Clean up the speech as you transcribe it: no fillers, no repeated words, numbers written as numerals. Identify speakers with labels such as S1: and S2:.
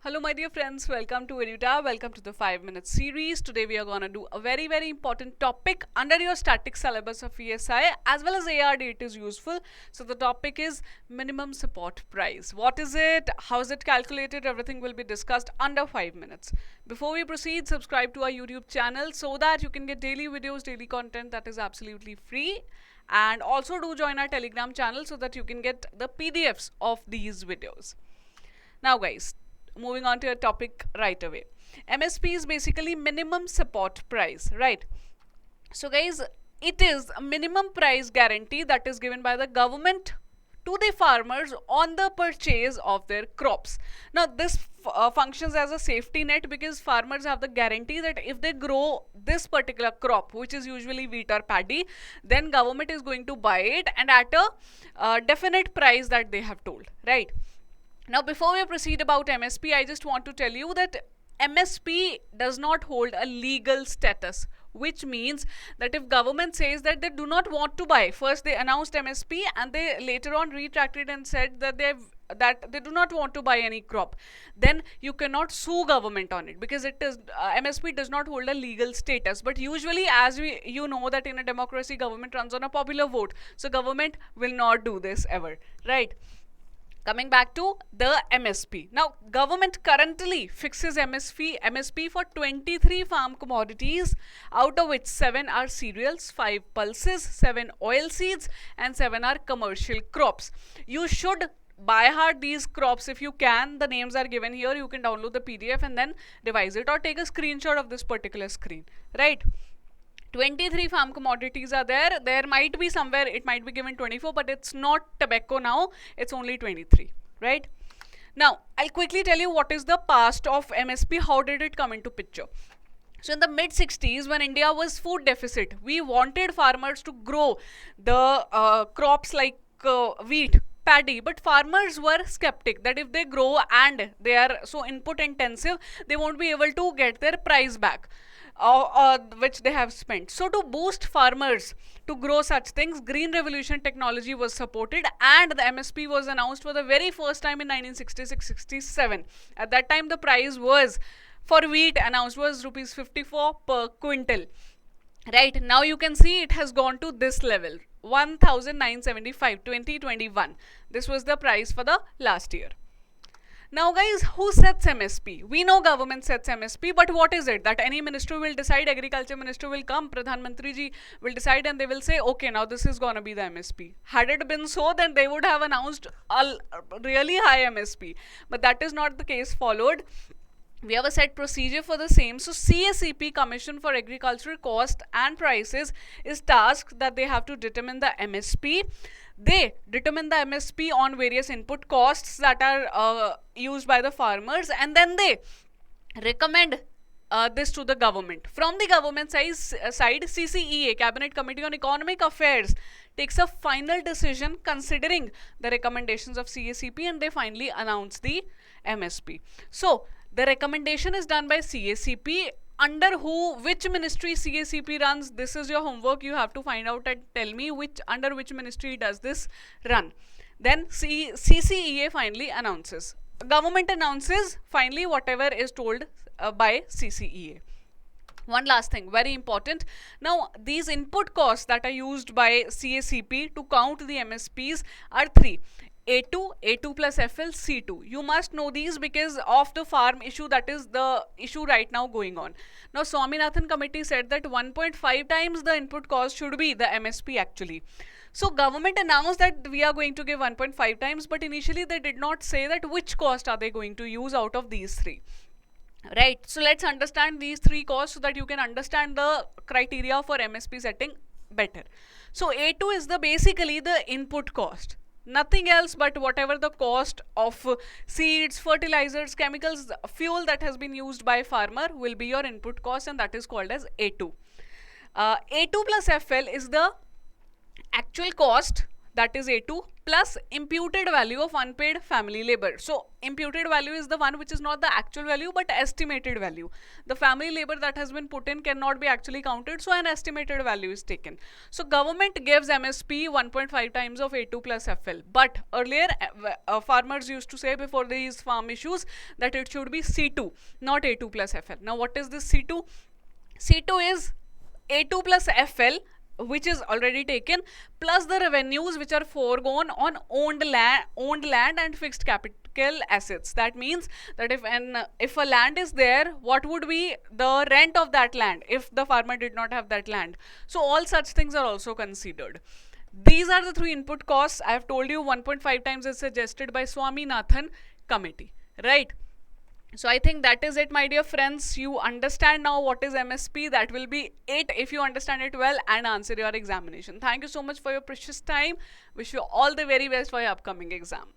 S1: Hello my dear friends, welcome to Eduta, welcome to the 5 minute series. Today we are going to do a very important topic under your static syllabus of ESI as well as ARD. It is useful. So the topic is minimum support price. What is it? How is it calculated? Everything will be discussed under 5 minutes. Before we proceed, subscribe to our YouTube channel so that you can get daily videos, daily content that is absolutely free. And also do join our Telegram channel so that you can get the PDFs of these videos. Now guys, moving on to a topic right away. MSP is basically minimum support price, right? So guys, it is a minimum price guarantee that is given by the government to the farmers on the purchase of their crops. Now this functions as a safety net because farmers have the guarantee that if they grow this particular crop, which is usually wheat or paddy, then government is going to buy it and at a definite price that they have told, right? Now, before we proceed about MSP, I just want to tell you that MSP does not hold a legal status, which means that if government says that they do not want to buy, first they announced MSP and they later on retracted and said that they do not want to buy any crop, then you cannot sue government on it because it is MSP does not hold a legal status. But usually, as you know that in a democracy, government runs on a popular vote, so government will not do this ever, right? Coming back to the MSP. Now, government currently fixes MSP for 23 farm commodities, out of which 7 are cereals, 5 pulses, 7 oil seeds, and 7 are commercial crops. You should by heart these crops if you can. The names are given here. You can download the PDF and then revise it or take a screenshot of this particular screen, right? 23 farm commodities are there. There might be somewhere it might be given 24, but it's not tobacco now. It's only 23, right? Now, I'll quickly tell you what is the past of MSP. How did it come into picture? So in the mid 60s, when India was food deficit, we wanted farmers to grow the crops like wheat, paddy, but farmers were skeptic that if they grow and they are so input intensive, they won't be able to get their price back. Which they have spent. So to boost farmers to grow such things, Green Revolution technology was supported and the MSP was announced for the very first time in 1966-67. At that time the price was for wheat announced was rupees 54 per quintal. Right, now you can see it has gone to this level, 1975, 2021. This was the price for the last year. Now guys, who sets MSP? We know government sets MSP, but what is it? That any minister will decide, agriculture minister will come, Pradhan Mantri ji will decide and they will say, okay, now this is gonna be the MSP. Had it been so, then they would have announced a really high MSP. But that is not the case followed. We have a set procedure for the same. So CACP, Commission for Agricultural Cost and Prices, is tasked that they have to determine the MSP. They determine the MSP on various input costs that are used by the farmers, and then they recommend this to the government. From the government side, CCEA, Cabinet Committee on Economic Affairs, takes a final decision considering the recommendations of CACP and they finally announce the MSP. So the recommendation is done by CACP. Under which ministry CACP runs? This is your homework. You have to find out and tell me under which ministry does this run. Then CCEA finally announces. Government announces finally whatever is told by CCEA. One last thing, very important. Now, these input costs that are used by CACP to count the MSPs are 3. A2, A2 plus FL, C2. You must know these because of the farm issue, that is the issue right now going on. Now, Swaminathan committee said that 1.5 times the input cost should be the MSP actually. So, government announced that we are going to give 1.5 times, but initially they did not say that which cost are they going to use out of these 3. Right. So, let's understand these 3 costs so that you can understand the criteria for MSP setting better. So, A2 is basically the input cost. Nothing else but whatever the cost of seeds, fertilizers, chemicals, fuel that has been used by farmer will be your input cost, and that is called as A2. A2 plus FL is the actual cost that is A2, plus imputed value of unpaid family labor. So imputed value is the one which is not the actual value but estimated value. The family labor that has been put in cannot be actually counted, so an estimated value is taken. So government gives MSP 1.5 times of A2 plus FL. But earlier farmers used to say before these farm issues that it should be C2, not A2 plus FL. Now what is this C2? C2 is A2 plus FL, which is already taken, plus the revenues which are foregone on owned land and fixed capital assets. That means that if a land is there, what would be the rent of that land if the farmer did not have that land? So all such things are also considered. These are the three input costs. I have told you 1.5 times is suggested by Swaminathan committee, right? So I think that is it, my dear friends. You understand now what is MSP. That will be it if you understand it well and answer your examination. Thank you so much for your precious time. Wish you all the very best for your upcoming exam.